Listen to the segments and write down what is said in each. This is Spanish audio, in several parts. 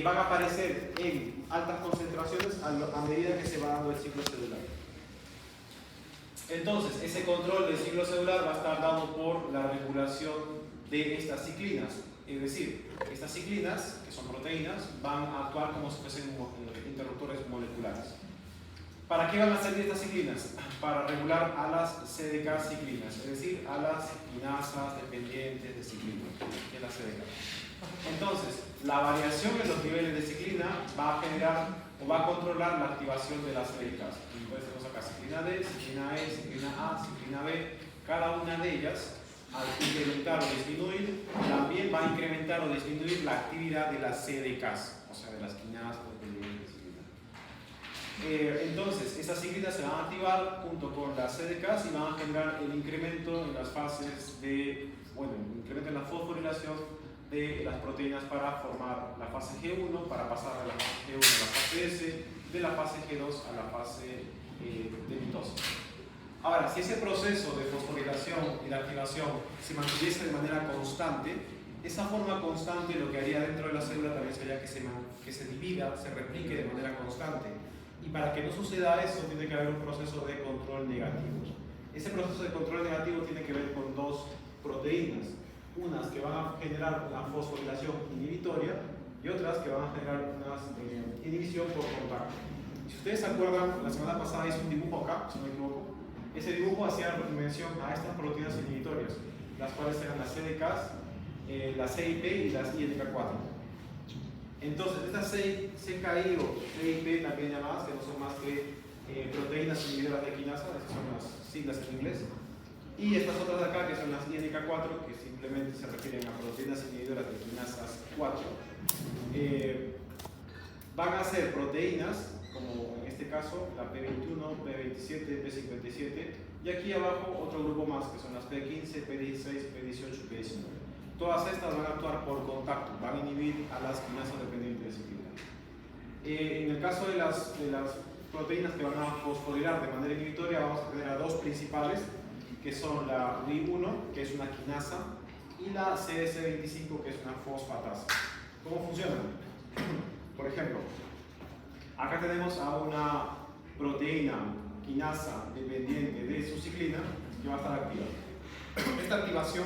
van a aparecer en altas concentraciones a medida que se va dando el ciclo celular. Entonces, ese control del ciclo celular va a estar dado por la regulación de estas ciclinas. Es decir, estas ciclinas, que son proteínas, van a actuar como si fuesen interruptores moleculares. ¿Para qué van a servir estas ciclinas? Para regular a las CDK ciclinas, es decir, a las quinasas dependientes de ciclina, que es la CDK. Entonces, la variación en los niveles de ciclina va a generar o va a controlar la activación de las CDKs. Entonces tenemos acá ciclina D, ciclina E, ciclina A, ciclina B. Cada una de ellas, al incrementar o disminuir, también va a incrementar o disminuir la actividad de las CDKs, o sea, de las quinasas dependientes de ciclina. Entonces, esas ciclinas se van a activar junto con las CDKs y van a generar el incremento en las fases de, bueno, el incremento en la fosforilación de las proteínas para formar la fase G1, para pasar de la fase G1 a la fase S, de la fase G2 a la fase de mitosis. Ahora, si ese proceso de fosforilación y de activación se mantuviese de manera constante, esa forma constante lo que haría dentro de la célula también sería que se divida, se replique de manera constante. Y para que no suceda eso, tiene que haber un proceso de control negativo. Ese proceso de control negativo tiene que ver con dos proteínas. Unas que van a generar una fosforilación inhibitoria y otras que van a generar una inhibición por contacto. Si ustedes se acuerdan, la semana pasada hice un dibujo acá, si no me equivoco. Ese dibujo hacía mención a estas proteínas inhibitorias, las cuales eran las CDKs, las CIP y las INK4. Entonces, estas CKI o CIP también llamadas, que no son más que proteínas inhibidoras de quinasa, esas son las siglas en inglés. Y estas otras de acá, que son las INK4, que simplemente se refieren a proteínas inhibidoras de quinasas 4, van a ser proteínas, como en este caso la P21, P27, P57, y aquí abajo otro grupo más, que son las P15, P16, P18 y P19. Todas estas van a actuar por contacto, van a inhibir a las quinasas dependientes de ciclina. En el caso de las proteínas que van a fosforilar de manera inhibitoria, vamos a tener a dos principales, que son la Ri1, que es una quinasa, y la CS25, que es una fosfatasa. ¿Cómo funcionan? Por ejemplo, acá tenemos a una proteína quinasa dependiente de su ciclina que va a estar activa. Esta activación,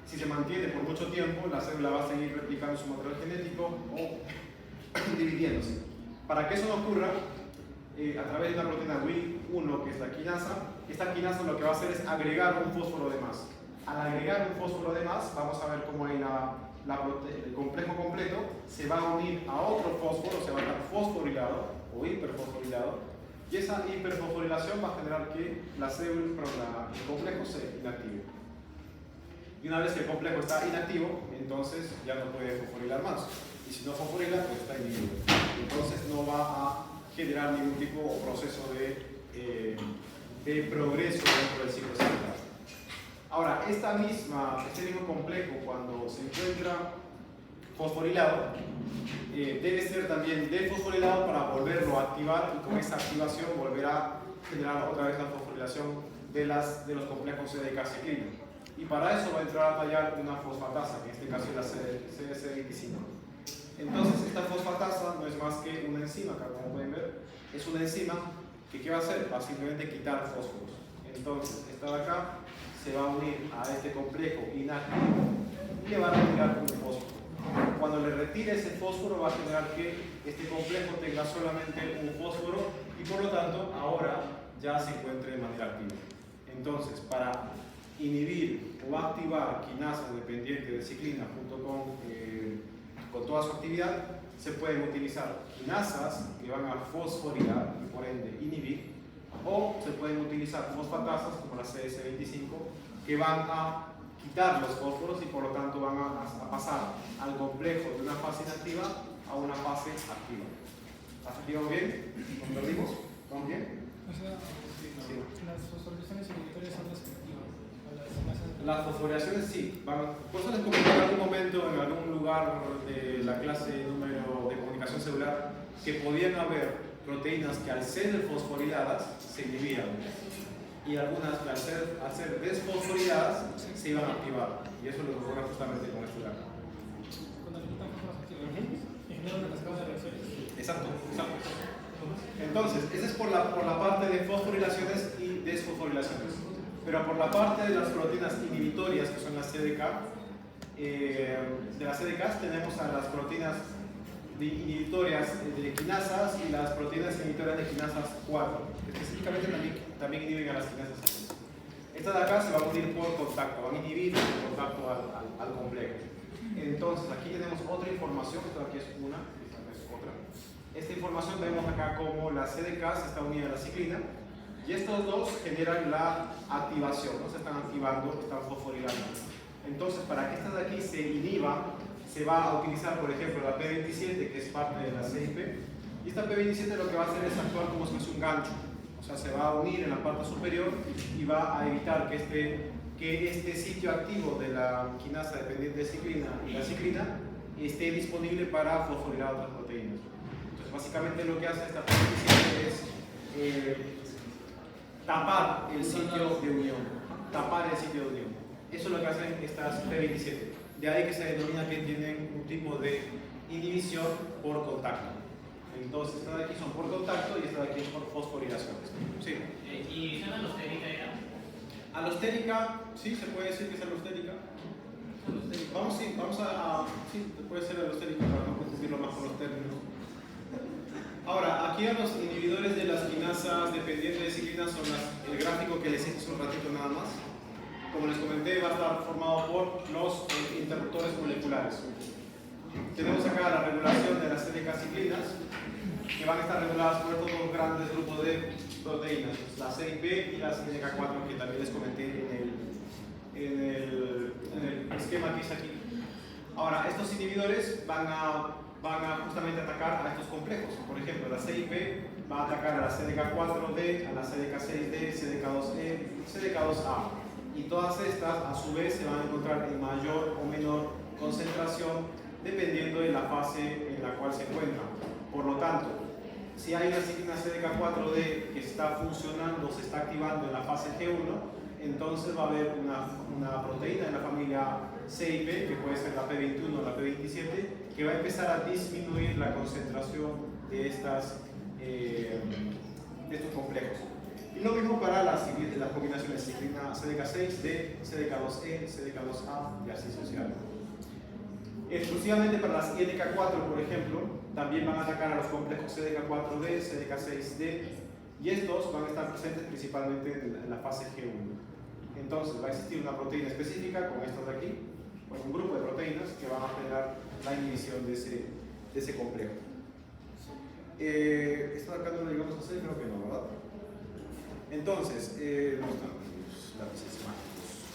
si se mantiene por mucho tiempo, la célula va a seguir replicando su material genético o dividiéndose. Para que eso no ocurra, a través de una proteína Ri1, que es la quinasa, esta quinasa lo que va a hacer es agregar un fósforo de más. Al agregar un fósforo de más, vamos a ver cómo ahí el complejo completo se va a unir a otro fósforo, se va a estar fosforilado o hiperfosforilado, y esa hiperfosforilación va a generar que el complejo se inactive. Y una vez que el complejo está inactivo, entonces ya no puede fosforilar más. Y si no fosforila, pues está inhibido. Entonces no va a generar ningún tipo o proceso de progreso dentro del ciclo celular. Ahora, este mismo complejo, cuando se encuentra fosforilado, debe ser también defosforilado para volverlo a activar, y con esa activación volver a generar otra vez la fosforilación de los complejos CDK ciclina. Y para eso va a entrar a tallar una fosfatasa, que en este caso es la CS25. Entonces, esta fosfatasa no es más que una enzima, acá como pueden ver, es una enzima que ¿qué va a hacer? Va a simplemente quitar fósforos. Entonces, esta de acá se va a unir a este complejo inactivo y le va a retirar un fósforo. Cuando le retire ese fósforo, va a generar que este complejo tenga solamente un fósforo y por lo tanto ahora ya se encuentre de manera activa. Entonces, para inhibir o activar quinasas dependientes de ciclina junto con toda su actividad, se pueden utilizar quinasas que van a fosforilar y por ende inhibir, o se pueden utilizar fosfatasas como la CS25 que van a quitar los fósforos y por lo tanto van a pasar al complejo de una fase inactiva a una fase activa. ¿Hasta aquí vamos bien? ¿Nos perdimos? ¿Vamos bien? O sea, sí. Las fosforilaciones inhibitorias son las que activan. Las fosforilaciones sí. Por eso les comenté en algún momento, en algún lugar de la clase número de comunicación celular, que podían haber proteínas que al ser fosforiladas se inhibían. Y algunas que al ser desfosforiladas se iban a activar. Y eso lo ocurre justamente con esto de acá. Cuando le quitan fósforos activos. Exacto, exacto. Entonces, esa es por la parte de fosforilaciones y desfosforilaciones. Pero por la parte de las proteínas inhibitorias, que son las CDK, de las CDKs tenemos a las proteínas inhibitorias de quinasas y las proteínas inhibitorias de quinasas 4. Específicamente también inhiben a las quinasas 6. Estas de acá se van a unir por contacto, van a inhibir el contacto al complejo. Entonces, aquí tenemos otra información, esta de aquí es una, esta es otra. Esta información vemos acá como la CDK se está unida a la ciclina y estos dos generan la activación, ¿no? Se están activando, están fosforilando. Entonces, para que esta de aquí se inhiba, se va a utilizar, por ejemplo, la P27, que es parte de la CIP, y esta P27 lo que va a hacer es actuar como si fuese un gancho, o sea, se va a unir en la parte superior y va a evitar que este sitio activo de la quinasa dependiente de ciclina y la ciclina esté disponible para fosforilar otras proteínas. Entonces, básicamente lo que hace esta P27 es tapar el sitio de unión, Eso es lo que hacen estas P27. De ahí que se denomina que tienen un tipo de inhibición por contacto. Entonces, estas de aquí son por contacto y estas de aquí son por fosforilaciones. ¿Sí? ¿Y son alostérica ya? Alostérica, sí, se puede decir que es alostérica. Sí, puede ser alostérica para no confundirlo más con los términos. Ahora, aquí a los inhibidores de las quinasas dependientes de ciclinas son el gráfico que les hice hace un ratito nada más. Como les comenté, va a estar formado por los interruptores moleculares. Tenemos acá la regulación de las CDK ciclinas, que van a estar reguladas por estos dos grandes grupos de proteínas, la CIP y la CDK4, que también les comenté en el esquema que hice aquí. Ahora, estos inhibidores van a justamente atacar a estos complejos. Por ejemplo, la CIP va a atacar a la CDK4D, a la CDK6D, CDK2E, CDK2A. Y todas estas, a su vez, se van a encontrar en mayor o menor concentración dependiendo de la fase en la cual se encuentran. Por lo tanto, si hay una ciclina CDK4D que está funcionando, se está activando en la fase G1, entonces va a haber una proteína de la familia CIP, que puede ser la P21 o la P27, que va a empezar a disminuir la concentración de estos complejos. Y lo mismo para las combinaciones ciclina CDK6D, CDK2E, CDK2A y así sucesivamente. Exclusivamente para las INK4, por ejemplo, también van a atacar a los complejos CDK4D, CDK6D, y estos van a estar presentes principalmente en la fase G1. Entonces va a existir una proteína específica con estos de aquí, con un grupo de proteínas que van a generar la inhibición de ese complejo. Esto de acá no lo llegamos a hacer, creo que no, ¿verdad? Entonces, ¿dónde están los lápices mágicos?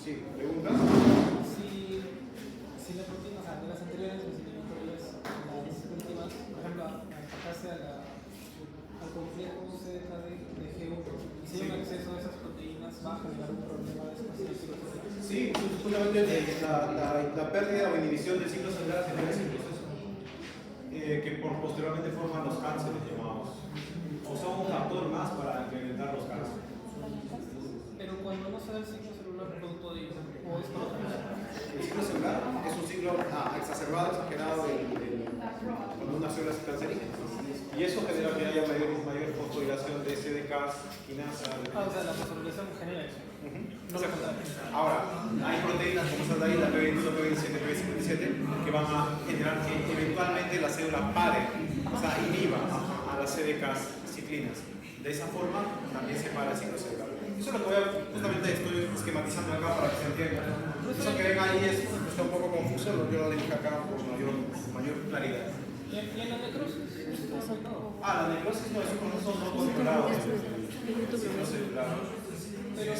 Sí, ¿preguntas? Si la proteína, o sea, de las anteriores, las inhibitorias, las últimas, por ejemplo, atacarse al complejo CDK de G1, y si hay un exceso de esas proteínas, va a generar un problema después de la cirugía. Sí, justamente la pérdida o inhibición del ciclo celular genera ese proceso, que posteriormente forman los cánceres llamados. O son un factor más para incrementar los cánceres. Pero cuando no se da el ciclo celular producto de ello, o es por otra cosa. El ciclo celular es un ciclo exacerbado, exagerado cuando una célula es cancerígena. Y eso genera que haya mayor fosforilación de CDKs, quinasas. O sea, la fosforilación genera eso. No lo contrario. Ahora, hay proteínas como están ahí, la P21, P27, P57, que van a generar que eventualmente la célula pare, o sea, inhiba a las CDKs ciclinas. De esa forma también se para el ciclo celular. Eso es lo que justamente estoy esquematizando acá para que se entienda. Eso que ven ahí está un poco confuso, yo lo dije acá por mayor claridad. ¿Y en la necrosis? La necrosis no, eso no controlado. El ciclo celular. Pero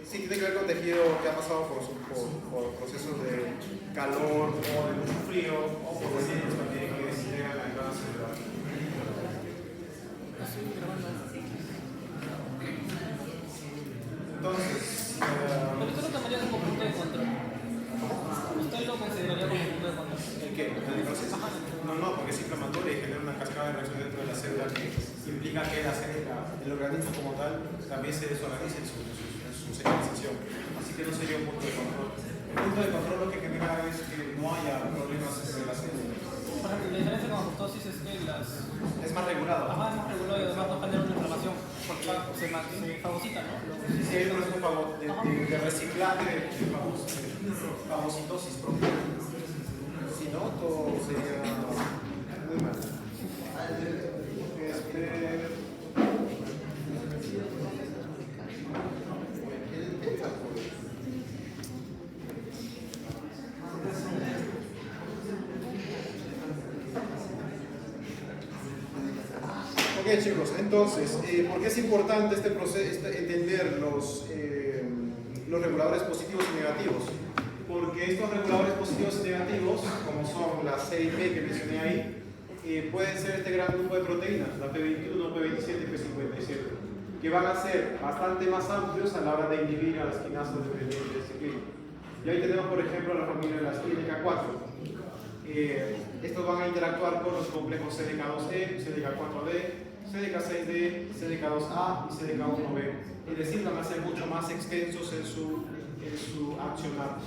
sí, tiene que ver con tejido que ha pasado por procesos de calor o de mucho frío o por residuos también que llegan a la membrana celular. Entonces, pero usted lo tomaría como punto de control. ¿Usted lo consideraría como punto de control? ¿el qué? ¿La necrosis? No, porque es inflamatoria y genera una cascada de reacción dentro de la célula que implica que el organismo como tal también se desorganice en su señalización. Así que no sería un punto de control. punto de control lo que genera es que no haya problemas entre las células. Por ejemplo, la diferencia con apoptosis es que Es más regulado. Ajá, es más regulado y además no genera una inflamación porque se fagocita, ¿no? Sí, hay un proceso de reciclaje de fagocitosis propia. Si no, todo sería muy mal. Ok, chicos, entonces, ¿por qué es importante este proceso, entender los reguladores positivos y negativos? Porque estos reguladores positivos y negativos, como son la C y P que mencioné ahí, pueden ser este gran grupo de proteínas, la P21, P27 y P57, que van a ser bastante más amplios a la hora de inhibir a las quinasas dependientes de este clínico. Y ahí tenemos, por ejemplo, la familia de las clínicas 4. Estos van a interactuar con los complejos CDK2E, CDK4D, CDK6D, CDK2A y CDK1B. Es decir, van a ser mucho más extensos en su accionar.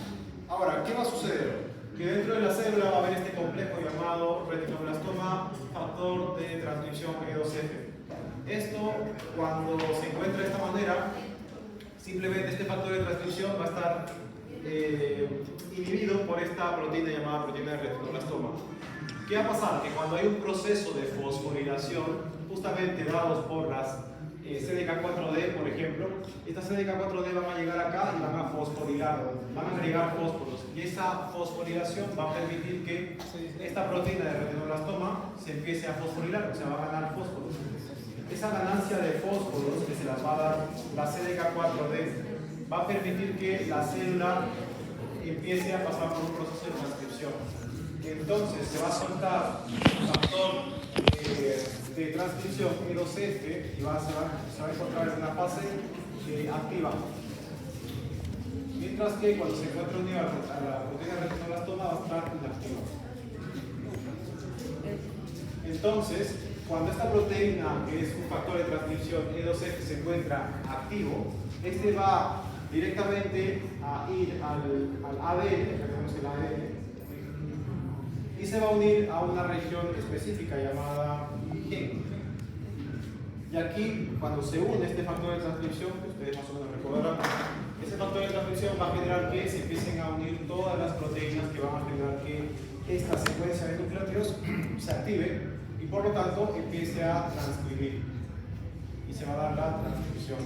Ahora, ¿qué va a suceder? Que dentro de la célula va a haber este complejo llamado retinoblastoma, factor de transcripción E2F. Esto, cuando se encuentra de esta manera, simplemente este factor de transcripción va a estar inhibido por esta proteína llamada proteína de retinoblastoma. ¿Qué va a pasar? Que cuando hay un proceso de fosforilación, justamente dados por las CDK4D, por ejemplo, estas CDK4D van a llegar acá y van a fosforilar, van a agregar fósforos. Y esa fosforilación va a permitir que esta proteína de retinoblastoma se empiece a fosforilar, o sea, va a ganar fósforos. Esa ganancia de fósforos que se las va a dar la CDK4D va a permitir que la célula empiece a pasar por un proceso de transcripción. Entonces se va a soltar el factor de transcripción E2F y se va a encontrar en una fase activa. Mientras que cuando se encuentra unida a la proteína de retinoblastoma va a estar inactiva. Entonces, cuando esta proteína, que es un factor de transcripción E2F, se encuentra activo, este va directamente a ir al ADN, que tenemos el ADN, y se va a unir a una región específica llamada gen. Y aquí, cuando se une este factor de transcripción, que ustedes más o menos recordarán, ese factor de transcripción va a generar que se empiecen a unir todas las proteínas que van a generar que esta secuencia de nucleótidos se active y por lo tanto empiece a transcribir. Y se va a dar la transcripción.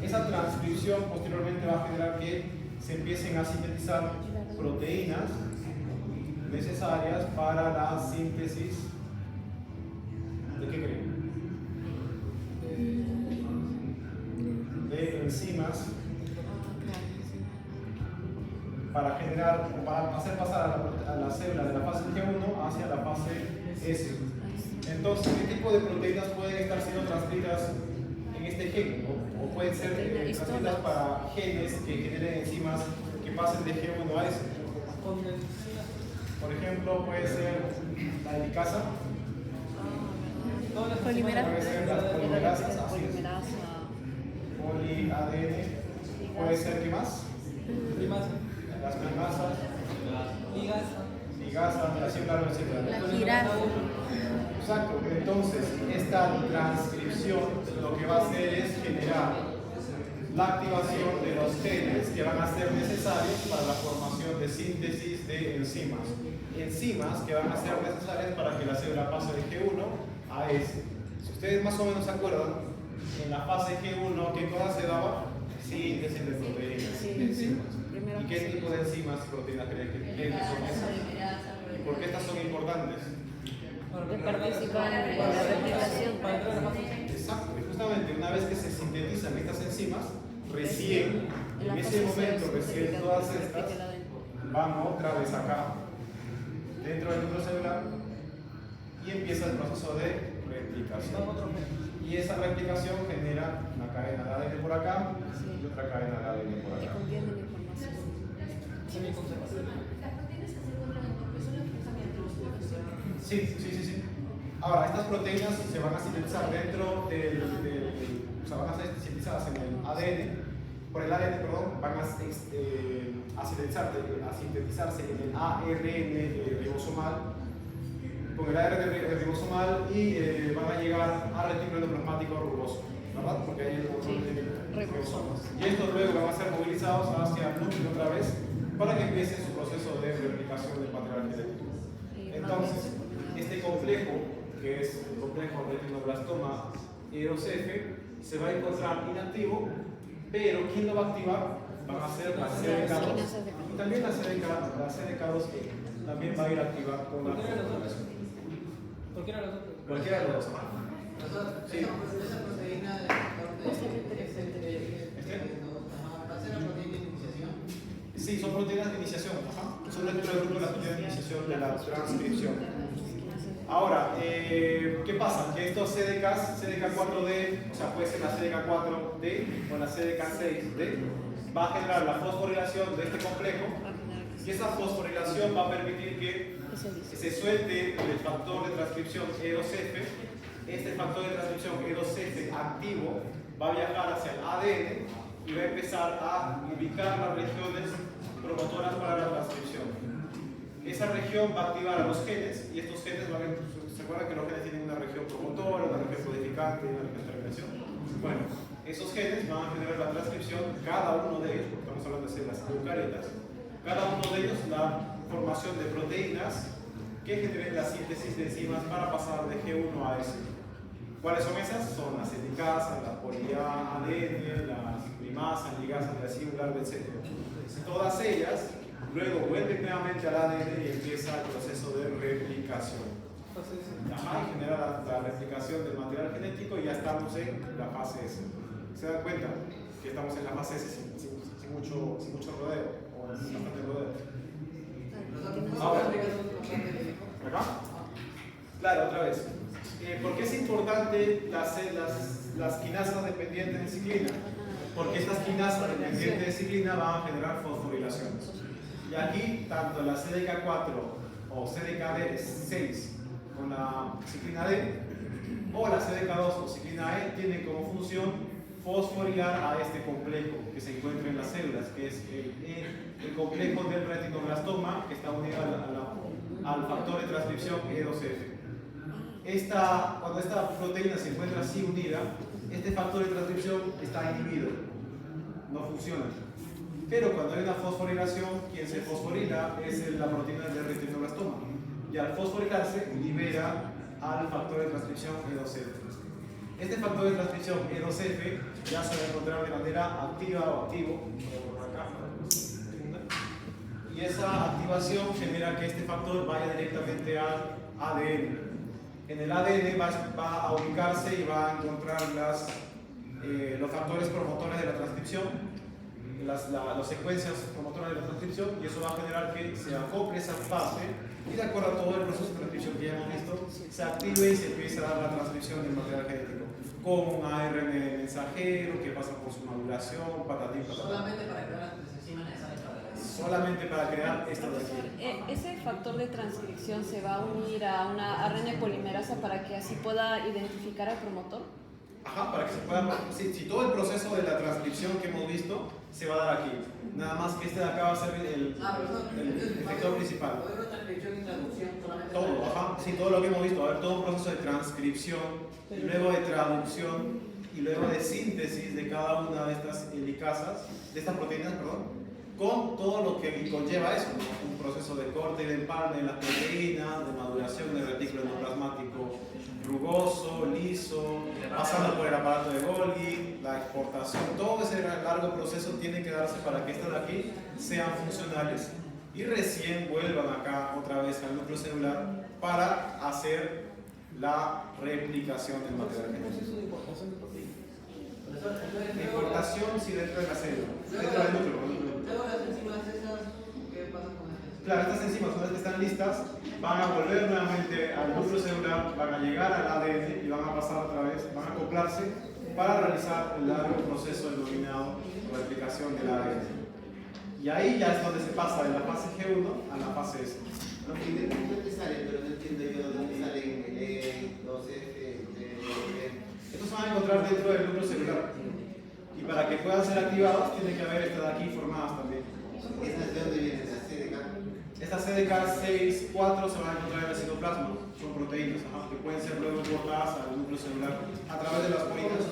Esa transcripción posteriormente va a generar que se empiecen a sintetizar proteínas necesarias para la síntesis ¿de qué creen? De enzimas para generar o para hacer pasar a la célula de la fase G1 hacia la fase S. Entonces, ¿qué tipo de proteínas pueden estar siendo transcritas en este gen? O pueden ser transcritas para genes que generen enzimas que pasen de G1 a S. Por ejemplo, puede ser la helicasa. Polimerasa. Puede ser las polimerasas, así es. Poli-ADN. Puede ser, ¿qué más? Las primasas. Ligasas, así claro, etc. La girasa. Exacto. Entonces, esta transcripción lo que va a hacer es generar la activación de los genes que van a ser necesarios para la formación de síntesis de enzimas. Enzimas que van a ser necesarias para que la célula pase de G1 a S. Si ustedes más o menos se acuerdan, en la fase G1, ¿qué cosa se daba? Síntesis de proteínas, de enzimas. ¿Y qué tipo de enzimas y proteínas creen que son esas? ¿Y por qué estas son importantes? Participar en la replicación. Exacto, y justamente una vez que se sintetizan estas enzimas, recién, en ese momento, recién todas estas van otra vez acá, dentro del núcleo celular, y empieza el proceso de replicación. Y esa replicación genera una cadena de ADN por acá y otra cadena de ADN por Que acá. contiene la información. Sí. Ahora, estas proteínas se van a sintetizar dentro o sea, van a ser sintetizadas en el ADN por el ADN, perdón, van a sintetizarse en el ARN ribosomal, con el ARN ribosomal y van a llegar al retículo endoplasmático rugoso, ¿verdad? Porque ahí hay el control de ribosomas. Y estos luego van a ser movilizados hacia el núcleo otra vez para que empiece su proceso de replicación del material genético. Entonces, este complejo, que es el complejo retinoblastoma E2F, se va a encontrar inactivo, pero ¿quién lo va a activar? Van a ser las CDK2 y también la CDK2 que también va a ir a activar con la fosforilación. Cualquiera de los otros. Cualquiera de los dos. Sí. Esa proteína del factor de ¿va a ser la proteína de iniciación? Sí, son proteínas de iniciación. Son dentro del grupo de las proteínas de iniciación de la transcripción. Ahora, ¿qué pasa? Que estos CDKs, CDK4D, o sea, puede ser la CDK4D o la CDK6D, va a generar la fosforilación de este complejo y esa fosforilación va a permitir que se suelte el factor de transcripción E2F. Este factor de transcripción E2F activo va a viajar hacia el ADN y va a empezar a ubicar las regiones promotoras para la transcripción. Esa región va a activar a los genes y estos genes van a, ¿se acuerdan que los genes tienen una región promotora, una región codificante y una región de terminación? Bueno, esos genes van a generar la transcripción, cada uno de ellos, porque estamos hablando de células eucariotas, cada uno de ellos la formación de proteínas que generen la síntesis de enzimas para pasar de G1 a S. ¿Cuáles son esas? Son las helicasas, la poli-ADN, las primasas, ligasas, la singular, etc. Todas ellas luego vuelven nuevamente al ADN y empieza el proceso de replicación. Y genera la replicación del material genético y ya estamos en la fase S. ¿Se dan cuenta que estamos en la fase S sin mucho rodeo? O bastante rodeo. Ahora, ¿acá? Claro, otra vez. ¿Por qué es importante las quinasas dependientes de ciclina? Porque estas quinasas dependientes de ciclina van a generar fosforilaciones. Y aquí, tanto la CDK4 o CDKD6 con la ciclina D o la CDK2 o ciclina E tienen como función fosforilar a este complejo que se encuentra en las células, que es el complejo del retinoblastoma que está unido al factor de transcripción E2F. Cuando esta proteína se encuentra así unida, este factor de transcripción está inhibido, no funciona. Pero cuando hay una fosforilación, quien se fosforila es la proteína del retinoblastoma. Y al fosforilarse, libera al factor de transcripción E2F. Este factor de transcripción E2F ya se va a encontrar de manera activa o activo, por acá, y esa activación genera que este factor vaya directamente al ADN. En el ADN va a ubicarse y va a encontrar los factores promotores de la transcripción, las secuencias promotoras de la transcripción, y eso va a generar que se acople esa fase y de acuerdo a todo el proceso de transcripción que ya hemos visto, se active y se empiece a dar la transcripción del material genético con un ARN mensajero que pasa por su maduración, patatín, patatán. Solamente para crear las enzimas necesarias para la solamente para crear esto de aquí. ¿Ese factor de transcripción se va a unir a una ARN polimerasa para que así pueda identificar al promotor? Ajá, para que se pueda... Si todo el proceso de la transcripción que hemos visto se va a dar aquí. Nada más que este de acá va a ser el efector principal. ¿Puede transcripción y traducción solamente? Todo, ajá. Sí, todo lo que hemos visto. Va a haber todo un proceso de transcripción, y luego de traducción, y luego de síntesis de cada una de estas helicasas, de estas proteínas, perdón, con todo lo que conlleva eso, ¿no? Un proceso de corte y de empalme de las proteínas, de maduración del retículo endoplasmático rugoso, liso, pasando por el aparato de Golgi, la exportación, todo ese largo proceso tiene que darse para que estas de aquí sean funcionales y recién vuelvan acá otra vez al núcleo celular para hacer la replicación del material genético. de importación de proteínas. Importación sí dentro de la célula, dentro del núcleo. Luego las enzimas esas, ¿qué pasa con ellas? Claro, estas enzimas, una vez que están listas, van a volver nuevamente al núcleo celular, van a llegar al ADN y van a pasar otra vez, van a acoplarse para realizar el largo proceso denominado replicación del ADN. Y ahí ya es donde se pasa de la fase G1 a la fase S. ¿De dónde salen? Pero no entiendo yo de dónde salen el E, 2F, Estos se van a encontrar dentro del núcleo celular. Y para que puedan ser activados, tiene que haber estas de aquí formadas también. ¿Esas de dónde vienen? ¿Las CDK? Estas CDK6-4 se van a encontrar en el citoplasma, son proteínas que pueden ser luego importadas al núcleo celular a través de las porinas.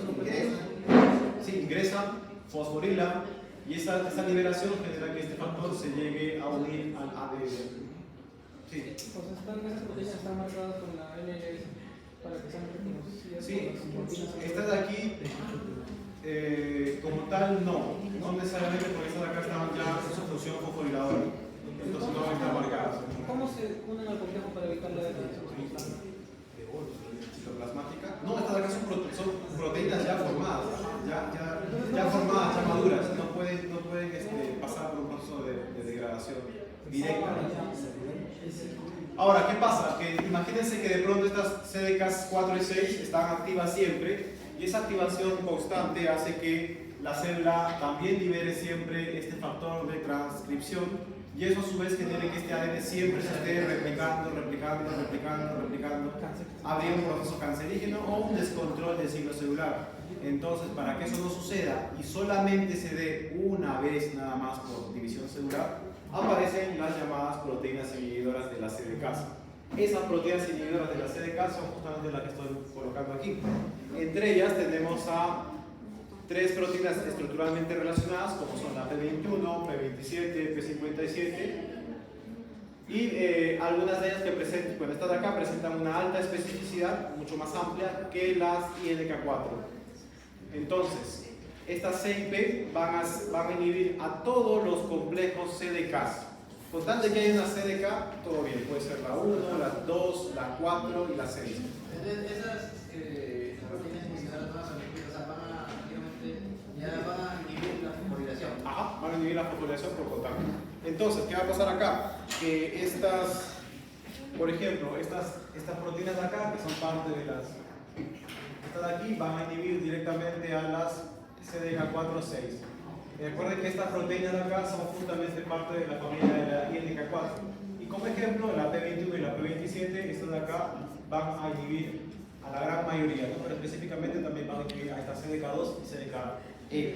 Sí, ingresan, fosforilan y esa liberación genera que este factor se llegue a unir al ADN. Sí. Pues esas proteínas están marcadas con la NLS para que sean reconocidas. Sí, por las proteínas. estas de aquí, como tal, no necesariamente porque estas de acá están ya en su función fosforiladora, entonces no van a estar marcadas. ¿Cómo se unen al complejo para evitar la degradación? Citoplasmática. No, estas de acá son proteínas ya formadas, ya formadas, ya maduras, no pueden pasar por un proceso de degradación directa. Ahora, ¿qué pasa? Que imagínense que de pronto estas CDKs 4 y 6 están activas siempre y esa activación constante hace que la célula también libere siempre este factor de transcripción y eso a su vez genera que este ADN siempre se esté replicando, habría un proceso cancerígeno o un descontrol del ciclo celular. Entonces, para que eso no suceda y solamente se dé una vez nada más por división celular, aparecen las llamadas proteínas inhibidoras de las CDKs. Esas proteínas inhibidoras de las CDKs son justamente las que estoy colocando aquí. Entre ellas tenemos a tres proteínas estructuralmente relacionadas, como son la P21, P27, P57, y algunas de ellas que presentan, bueno, estas de acá presentan una alta especificidad, mucho más amplia que las INK4. Entonces, estas CIP van a inhibir a todos los complejos CDKs. Con tal de que haya una CDK, todo bien, puede ser la 1, la 2, la 4 y la 6. Esas proteínas inhibidoras van a salir, o sea, ya van a inhibir la fosforilación. Ajá, van a inhibir la fosforilación por contacto. Entonces, ¿qué va a pasar acá? Que estas, por ejemplo, estas proteínas de acá, que son parte de las... Estas de aquí van a inhibir directamente a las CDK4-6. Recuerden que estas proteínas de acá son justamente parte de la familia de la INK4. Y como ejemplo, la P21 y la P27, estas de acá van a inhibir a la gran mayoría, ¿no? Pero específicamente también van a inhibir a esta CDK2 y CDKE.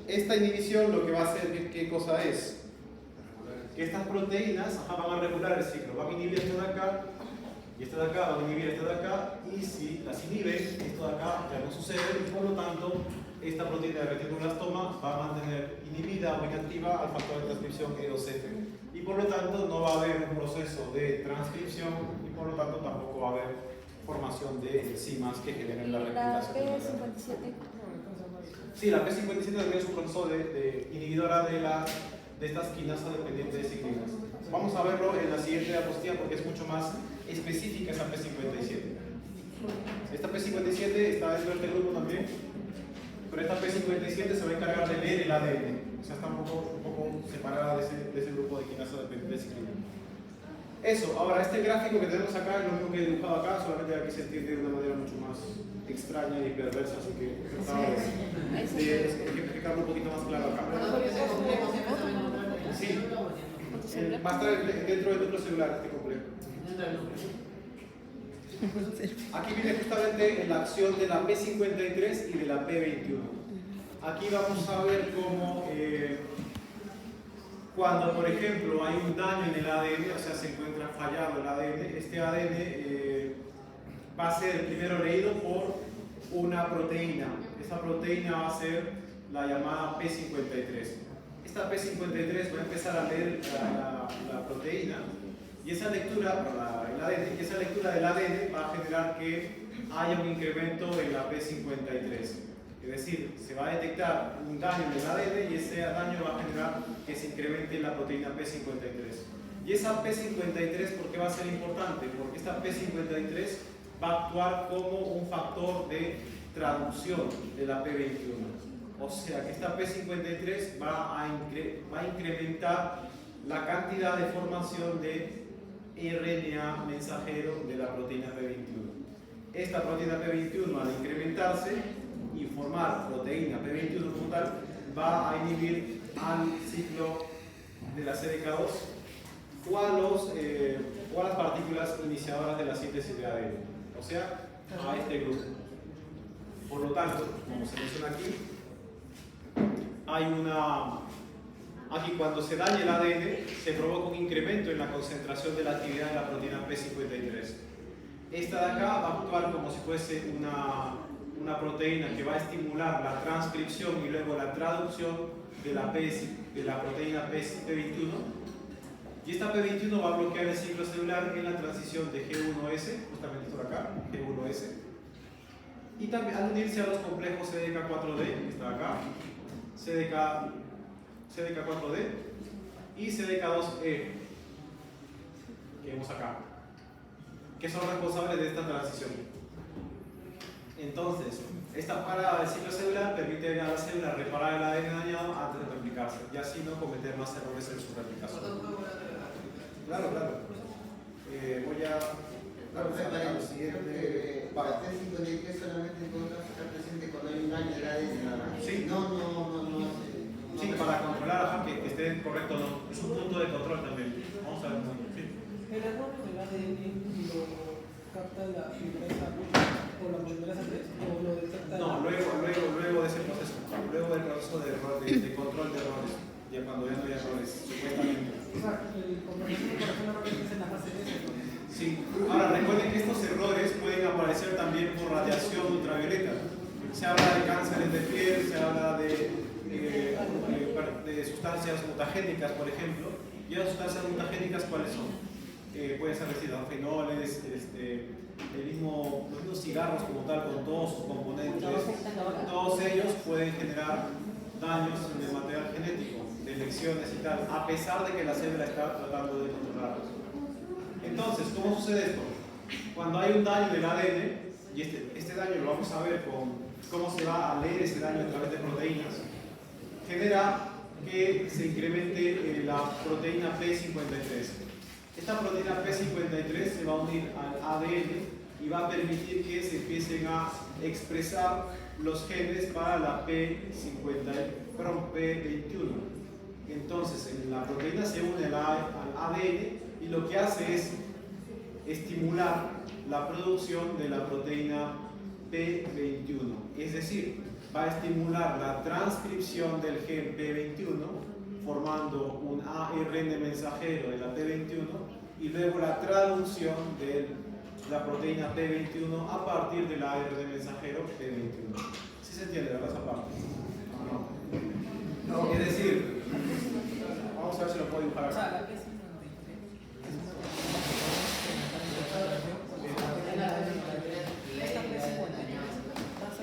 Esta inhibición lo que va a hacer, ¿qué cosa es? Que estas proteínas van a regular el ciclo, van a inhibir esta de acá y esta de acá, van a inhibir esta de acá, y si las inhiben, esto de acá ya no sucede, y por lo tanto esta proteína de retinoblastoma va a mantener inhibida o inactiva al factor de transcripción E2F, y por lo tanto no va a haber un proceso de transcripción y por lo tanto tampoco va a haber formación de enzimas que generen la La replicación. P57. Sí, la P57 también es un proceso de inhibidora de estas quinasas dependientes de ciclinas. Vamos a verlo en la siguiente diapositiva porque es mucho más específica esa P57. Esta P57 está dentro de este grupo también, pero esta P57 se va a encargar de leer el ADN, o sea, está un poco separada de ese grupo de quinasas dependientes de ciclinas. Eso, ahora este gráfico que tenemos acá es lo mismo que he dibujado acá, solamente aquí se entiende de una manera mucho más extraña y perversa, así que trataba de explicarlo un poquito más claro acá. Sí, va a estar dentro del núcleo celular este complejo. Aquí viene justamente la acción de la P53 y de la P21. Aquí vamos a ver cómo cuando, por ejemplo, hay un daño en el ADN, o sea, se encuentra fallado el ADN, este ADN va a ser primero leído por una proteína. Esta proteína va a ser la llamada P53. Esta P53 va a empezar a leer la proteína y esa lectura, el ADN, esa lectura del ADN va a generar que haya un incremento en la P53. Es decir, se va a detectar un daño en el ADN y ese daño va a generar que se incremente la proteína P53. Y esa P53, ¿por qué va a ser importante? Porque esta P53 va a actuar como un factor de traducción de la P21. O sea que esta P53 va a incrementar la cantidad de formación de RNA mensajero de la proteína P21. Esta proteína P21, al incrementarse y formar proteína P21 como tal, va a inhibir al ciclo de la CDK2 o a las partículas iniciadoras de la síntesis de ADN, o sea, a este grupo. Por lo tanto, como se menciona aquí, hay una... Aquí cuando se daña el ADN se provoca un incremento en la concentración de la actividad de la proteína P53. Esta de acá va a actuar como si fuese una proteína que va a estimular la transcripción y luego la traducción de la proteína P21. Y esta P21 va a bloquear el ciclo celular en la transición de G1S, justamente por acá, G1S. Y también al unirse a los complejos CDK4D, que está acá, CDK4D y CDK2E, que vemos acá, que son responsables de esta transición. Entonces, esta parada del ciclo celular permite a la célula reparar el ADN dañado antes de replicarse y así no cometer más errores en su replicación. Claro. Voy a... Para lo siguiente, para T53 solamente podemos estar presente cuando hay un daño de ADN. Sí. No. Sí, para controlar que esté correcto o no. Es un punto de control también. Vamos a ver. Sí. ¿El error del ADN lo capta la fibrasa o la polimerasa 3 o lo detecta? No, luego de ese proceso. Luego del proceso de control de errores. Ya cuando ya no hay errores, supuestamente. O sea, el conversión de errores es en la fase de ese. Sí. Ahora recuerden que estos errores pueden aparecer también por radiación ultravioleta. Se habla de cánceres de piel, se habla de sustancias mutagénicas, por ejemplo. ¿Y las sustancias mutagénicas cuáles son? Pueden ser fenoles, los mismos cigarros como tal, con todos sus componentes. Todos ellos pueden generar daños en el material genético, de lesiones y tal, a pesar de que la célula está tratando de controlarlos. Entonces, ¿cómo sucede esto? Cuando hay un daño del ADN, y este daño lo vamos a ver con cómo se va a leer ese daño a través de proteínas, genera que se incremente la proteína P53. Esta proteína P53 se va a unir al ADN y va a permitir que se empiecen a expresar los genes para la P21. Entonces, la proteína se une al ADN y lo que hace es estimular la producción de la proteína P21. Es decir, va a estimular la transcripción del gen P21 formando un ARN mensajero de la P21 y luego la traducción de la proteína P21 a partir del ARN mensajero P21. ¿Sí se entiende, verdad, esa parte? No. Es decir, vamos a ver si lo puedo dibujar acá.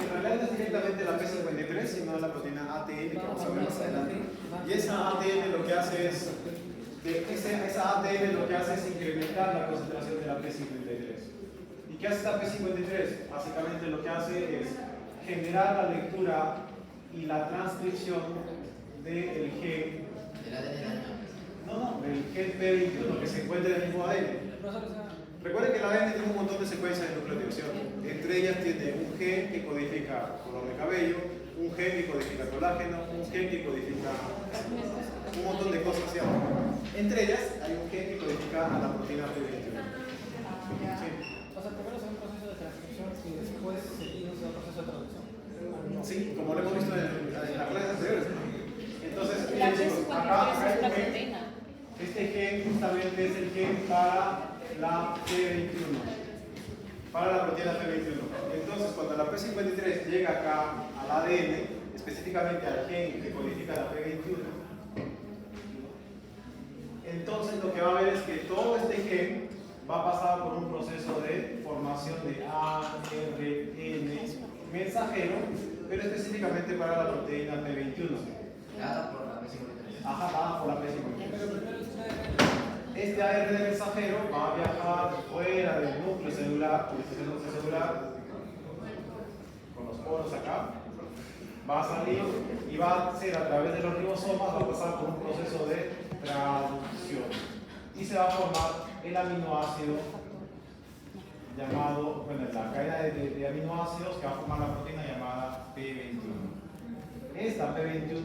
En realidad no es directamente la P53, sino la proteína ATN que vamos a ver más adelante. Y esa ATN lo que hace es incrementar la concentración de la P53. ¿Y qué hace esta P53? Básicamente lo que hace es generar la lectura y la transcripción del gen. Del gen P21 que se encuentra en el mismo ADN. Recuerden que el ADN tiene un montón de secuencias de nucleotidación. Entre ellas tiene un gen que codifica color de cabello, un gen que codifica colágeno, un gen que codifica un montón de cosas. ¿Sí? Entre ellas hay un gen que codifica a la proteína P21. ¿Sí? O sea, primero se ve un proceso de transcripción y después seguido se ve un proceso de traducción. Sí, como lo hemos visto en las clases anteriores. Entonces, La acá P53 es la hay un gen. proteína. Este gen justamente es el gen para la P21, para la proteína P21. Entonces, cuando la P53 llega acá al ADN, específicamente al gen que codifica la P21, entonces lo que va a ver es que todo este gen va a pasar por un proceso de formación de ARN mensajero, pero específicamente para la proteína P21. Dada por la P53. Ajá, dada por la P53. Pero primero es una Este ARN mensajero va a viajar fuera del núcleo celular, con los poros acá, va a salir y va a ser a través de los ribosomas, va a pasar por un proceso de traducción y se va a formar el aminoácido llamado, la cadena de aminoácidos que va a formar la proteína llamada P21. Esta P21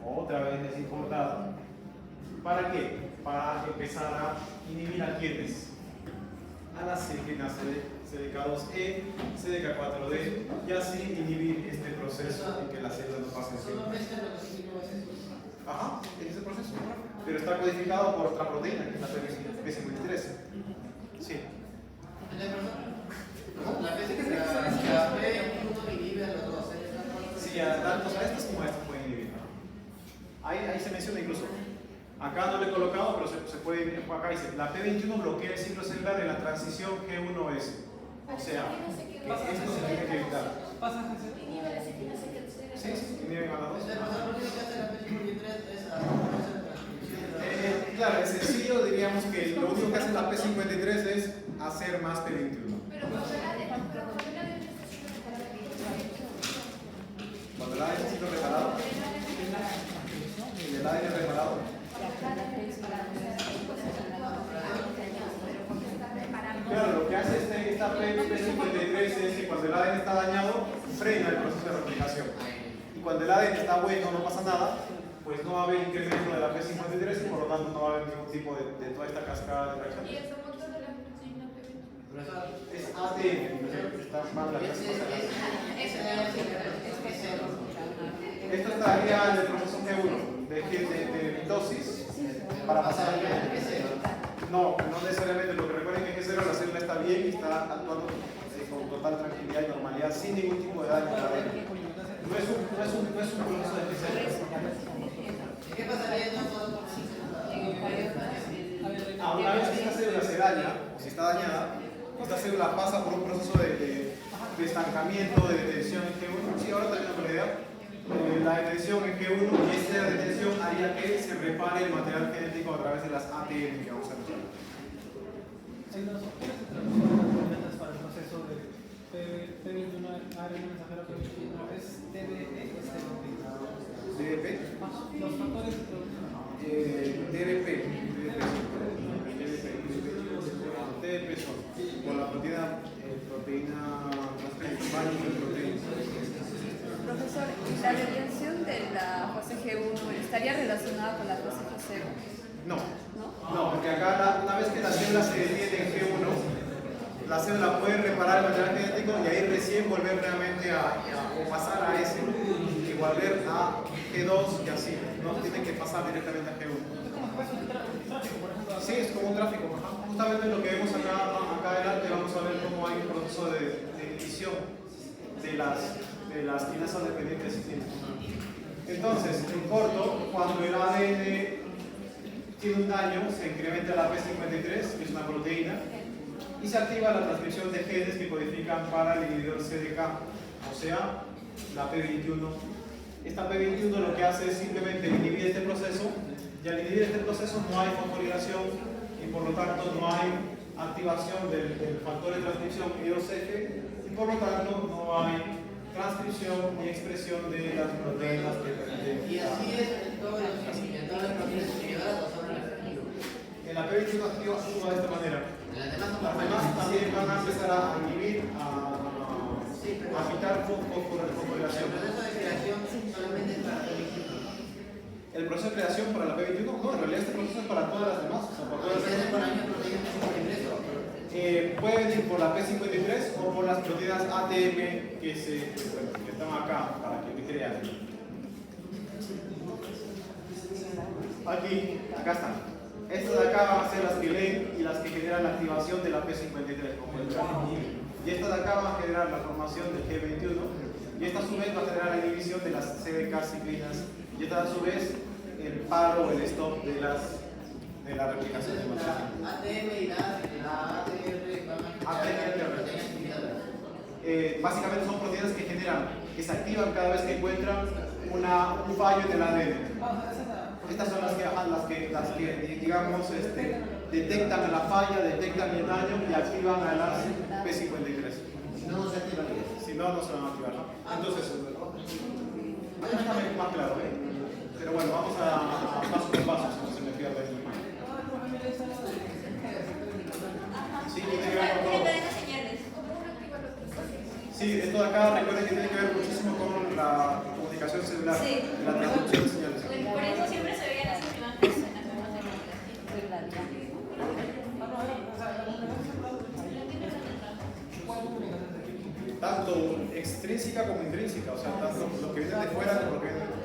otra vez es importada. ¿Para qué? Para empezar a inhibir a quienes, a las células CDK2E, CDK4D, y así inhibir este proceso y que la célula no pase Solo encima. mezclan los químicos esos. Ajá, es ese proceso. Pero está codificado por otra proteína, que es la P53. Sí. La P1 inhibe a los dos. Sí, tanto a estas como a estas pueden inhibir. Ahí se menciona incluso. Acá no lo he colocado, pero se puede. Acá dice: la P21 bloquea el ciclo celular en la transición G1S. O sea, que esto se tiene que evitar. ¿Pasa a hacer? Sí, sí, inhiben a las dos. Lo único que hace la P53 es la transcripción. Claro, es sencillo, diríamos que lo único que hace la P53 es hacer más P21. Cuando el ADN está siendo reparado, el ADN reparado. Claro, lo que hace esta P53 es que cuando el ADN está dañado, frena el proceso de replicación. Y cuando el ADN está bueno, no pasa nada, pues no va a haber incremento de la P53 y por lo tanto no va a haber ningún tipo de toda esta cascada de reacción. ¿Y ese motor de la proteína P21? Es ADN, está mal la Esto estaría en el proceso G1 de mitosis para pasar al G0. No necesariamente, porque recuerden que G0 la célula está bien y está actuando con total tranquilidad y normalidad sin ningún tipo de daño. No es un proceso de G0. ¿Qué pasaría entonces? Una vez que esta célula se daña, o si está dañada, esta célula pasa por un proceso de estancamiento, de detención en G1. Sí, ahora tenemos la idea. La detención en G1 y esta detención haría que se repare el material genético a través de las ATM que vamos a usar. Hay unas opciones de traducción para el proceso de P21 ARN mensajero P21 es TDP o es TDP. DDP. Los factores de traducción. DDP son con la proteína proteína. Profesor, ¿la detención de la fase G1 estaría relacionada con la fase G0? No, porque acá una vez que la célula se detiene en G1, la célula puede reparar el material genético y ahí recién volver realmente o pasar a S y volver a G2 y así. No tiene que pasar directamente a G1. Sí, es como un tráfico. Justamente lo que vemos acá adelante, vamos a ver cómo hay un proceso de división de las quinasas dependientes. Entonces, en corto, cuando el ADN tiene un daño, se incrementa la P53, que es una proteína, y se activa la transcripción de genes que codifican para el inhibidor CDK, o sea, la P21. Esta P21 lo que hace es simplemente inhibir este proceso, y al inhibir este proceso no hay fosforilación y por lo tanto no hay activación del factor de transcripción I2F y por lo tanto no hay transcripción ni expresión de las proteínas que permiten. Y así es en todos los procesos inhibidores sobre el efectivo. En la P21 activa de esta manera. Las demás son Las demás también van a empezar a inhibir, a quitar fosforilación. El proceso de creación solamente es para el P21. El proceso de creación para la P21, no, en realidad este proceso es para todas las demás. O sea, para todas las demás. Por año proteína P53. Puede venir por la P53 o por las proteínas ATM que están acá para que me crean. Acá están. Estas de acá van a ser las que leen y las que generan la activación de la P53, como el gráfico. Y estas de acá van a generar la formación del G21 y esta a su vez va a generar la inhibición de las CDK ciclinas y esta a su vez el paro o el stop de la replicación del material. ATM y la ATR van a crear proteínas inhibidoras. Básicamente son proteínas que se activan cada vez que encuentran un fallo en el ADN. Estas son las que digamos, detectan la falla, detectan el daño y activan a las P53. Si no, no se activa bien. Si no, no se van a activar, ¿no? Entonces, acá está más claro, ¿eh? Pero bueno, vamos a paso por paso, si no se me pierde el tiempo. Sí, tiene que ver con todo. Sí, esto de acá recuerden que tiene que ver muchísimo con la comunicación celular, la transducción de señales. Por eso siempre se veían esas imágenes en las nuevas tecnologías.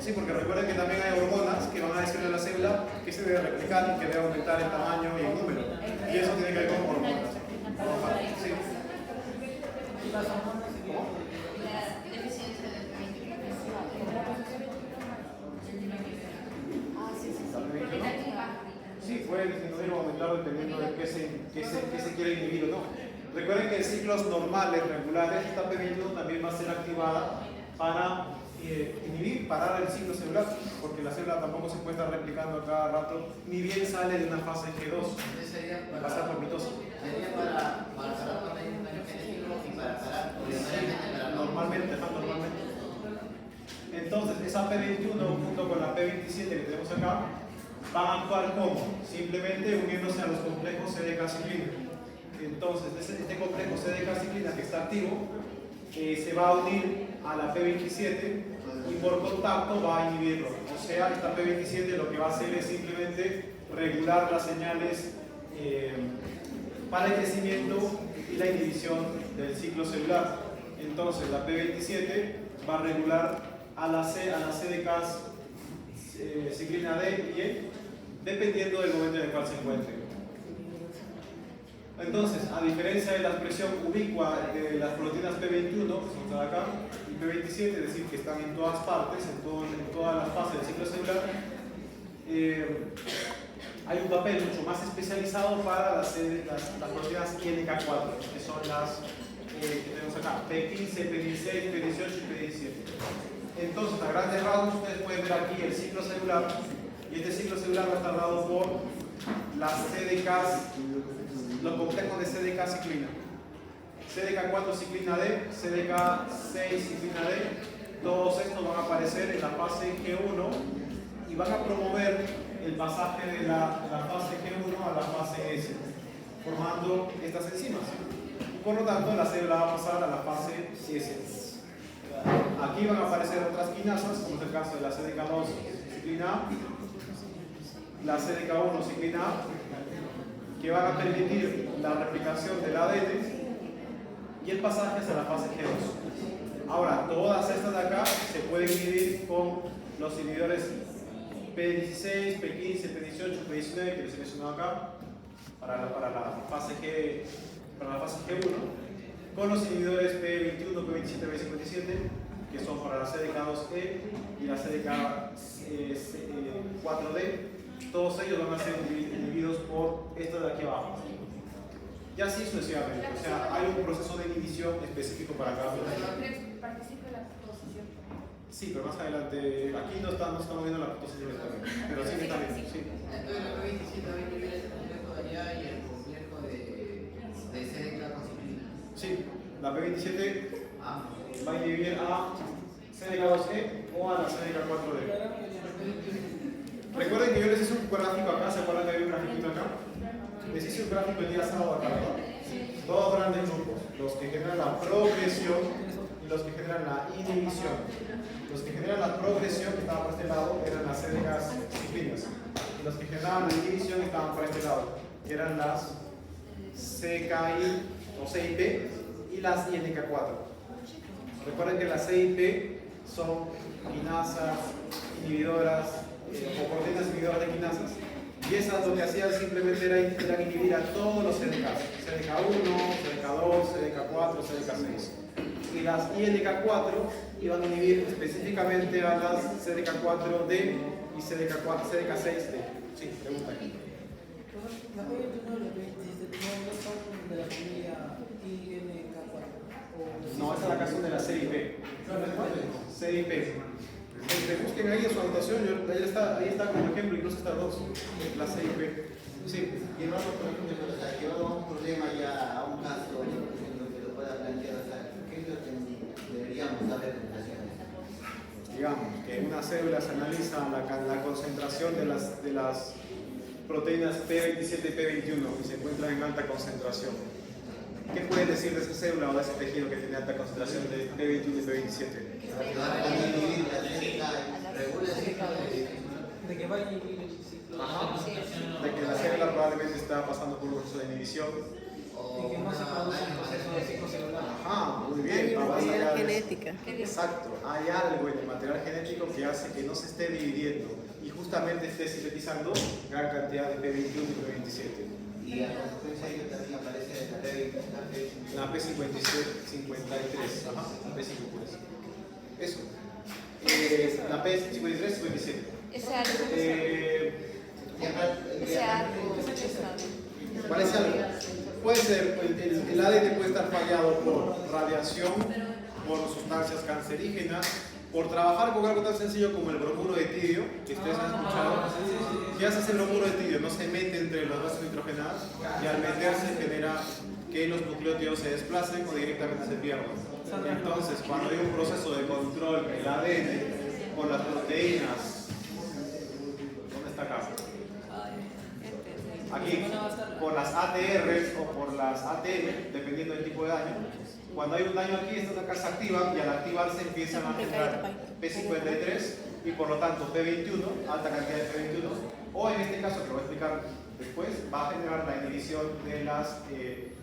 Sí, porque recuerden que también hay hormonas que van a decirle a la célula que se debe replicar y que debe aumentar el tamaño y el número. Y eso tiene que ver con hormonas. Sí. Y las hormonas serían La deficiencia de Sí, puede disminuir o aumentar dependiendo de qué se quiere inhibir o no. Recuerden que en ciclos normales, regulares, esta P21 también va a ser activada para inhibir, parar el ciclo celular, porque la célula tampoco se puede estar replicando a cada rato, ni bien sale de una fase G2, Entonces sería va a estar por mitosis. sería para parar cuando hay un daño genético y para parar obligatoriamente para no. Normalmente. Entonces, esa P21 junto con la P27 que tenemos acá, van a actuar como simplemente uniéndose a los complejos CDK-ciclina. Entonces, este complejo CDK-ciclina que está activo se va a unir a la P27 y por contacto va a inhibirlo. O sea, esta P27 lo que va a hacer es simplemente regular las señales para el crecimiento y la inhibición del ciclo celular. Entonces, la P27 va a regular a la CDK ciclina D y E, dependiendo del momento en el cual se encuentre. Entonces, a diferencia de la expresión ubicua de las proteínas P21, que son de acá, y P27, es decir, que están en todas partes, en todas las fases del ciclo celular, hay un papel mucho más especializado para las proteínas INK4, que son las que tenemos acá, P15, P16, P18 y P17. Entonces, a grandes rasgos, ustedes pueden ver aquí el ciclo celular, y este ciclo celular va a estar dado por las CDKs, los complejos de CDK ciclina. CDK4 ciclina D, CDK6 ciclina D, todos estos van a aparecer en la fase G1 y van a promover el pasaje de la fase G1 a la fase S, formando estas enzimas. Por lo tanto, la célula va a pasar a la fase S. Aquí van a aparecer otras quinasas, como es el caso de la CDK2 ciclina A, la CDK1 ciclina A, que van a permitir la replicación del ADN y el pasaje hacia la fase G2. Ahora, todas estas de acá se pueden inhibir con los inhibidores P16, P15, P18, P19 que les he mencionado acá para la fase G1, con los inhibidores P21, P27, P57 que son para la CDK2E y la CDK4D. Todos ellos van a ser inhibidos por esta de aquí abajo. Y así sucesivamente. O sea, hay un proceso de inhibición específico para cada uno. Participa en la composición. Sí, pero más adelante, aquí no estamos viendo la composición directamente, pero sí que está bien. Sí. Entonces la P27 va a inhibir el complejo de allá y el complejo de CDK con ciclina. Sí, la P27 Ah, va a inhibir a CDK2E o a la CDK4D. Recuerden que yo les hice un gráfico acá, ¿se acuerdan que había un grafiquito acá? Les hice un gráfico el día sábado acá, ¿no? Dos grandes grupos, los que generan la progresión y los que generan la inhibición. Los que generan la progresión, que estaban por este lado, eran las CDK ciclinas. Y los que generaban la inhibición estaban por este lado, que eran las CKI o CIP y las INK4. Recuerden que las CIP son quinasas, inhibidoras, o proteínas inhibidoras de quinasas, y esas lo que hacían simplemente era inhibir a todos los CDKs, CDK1, CDK2, CDK4, CDK6. Y las INK4 iban a inhibir específicamente a las CDK4D y CDK6D. Sí, pregunta aquí. La P21 y la P27 no son de la familia INK4. No, esta es la canción de la CIP. CIP. Busquen ahí en su anotación, ahí está como ejemplo, incluso estas dos, la CIP. Sí. Llevamos, por ejemplo, llevamos un problema ya a un caso, por ejemplo, que lo pueda plantear, o sea, ¿qué es lo que deberíamos saber en relación a esto? Digamos que en una célula se analiza la concentración de las proteínas P27 y P21 que se encuentran en alta concentración. ¿Qué puedes decir de esa célula o de ese tejido que tiene alta concentración de P21 y P27? De que va a inhibir el ciclo. Ajá. De que la célula probablemente está pasando por un proceso de inhibición. en que no se produce un proceso de ciclo celular. Ajá, muy bien. Hay Vamos allá material de eso. genética. Exacto, hay algo en el material genético que hace que no se esté dividiendo y justamente esté sintetizando gran cantidad de P21 y P27. Y a consecuencia de ello también aparece La P53, ajá, la P53. Eso. La P53 y 57. Ese algo. Ese algo. ¿Cuál es algo? Puede ser, el ADN puede estar fallado por radiación, por sustancias cancerígenas, por trabajar con algo tan sencillo como el bromuro de tidio, que ustedes han escuchado. ¿Qué hace ese bromuro de tidio? No se mete entre los gases nitrogenados y al meterse genera que los nucleótidos se desplacen o directamente se pierdan. Entonces, cuando hay un proceso de control del ADN por las proteínas, ¿dónde está acá? Aquí, por las ATRs o por las ATM, dependiendo del tipo de daño. Cuando hay un daño aquí, estas acá se activan y al activarse empiezan a generar P53 y por lo tanto P21, alta cantidad de P21, o en este caso, que lo voy a explicar después, va a generar la inhibición de las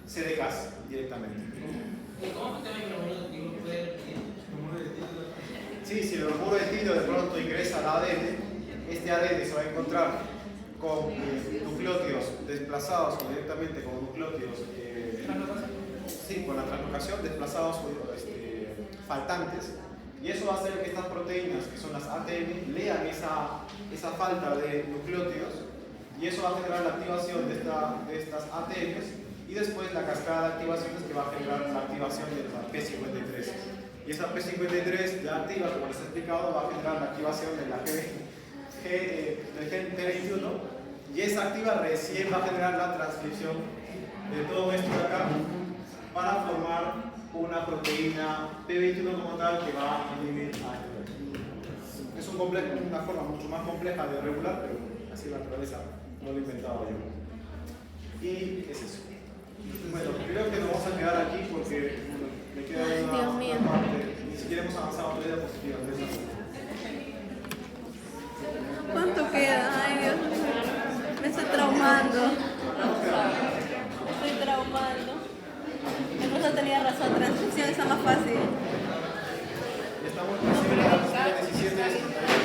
CDKs directamente. ¿Cómo funciona el bromuro de tidio? ¿Puede repetir? Sí, si el bromuro de tidio de pronto ingresa al ADN, este ADN se va a encontrar con nucleótidos desplazados o directamente con nucleótidos sí, con la translocación desplazados faltantes, y eso va a hacer que estas proteínas, que son las ATM, lean esa falta de nucleótidos, y eso va a generar la activación de estas ATMs, y después la cascada de activaciones que va a generar la activación de la P53. Y esa P53 ya activa, como les he explicado, va a generar la activación de la del gen P21, y esa activa recién va a generar la transcripción de todo esto de acá para formar una proteína P21 como tal que va a inhibir a este. Es una forma mucho más compleja de regular, pero así la naturaleza no lo he inventado yo. ¿Y qué es eso? Bueno, creo que nos vamos a quedar aquí porque me queda una parte, ni siquiera hemos avanzado en la diapositiva. ¿Cuánto queda? Ay, Dios mío. Me estoy traumando. Me estoy traumando. El profesor tenía razón, transcripción está más fácil. Estamos en la 17.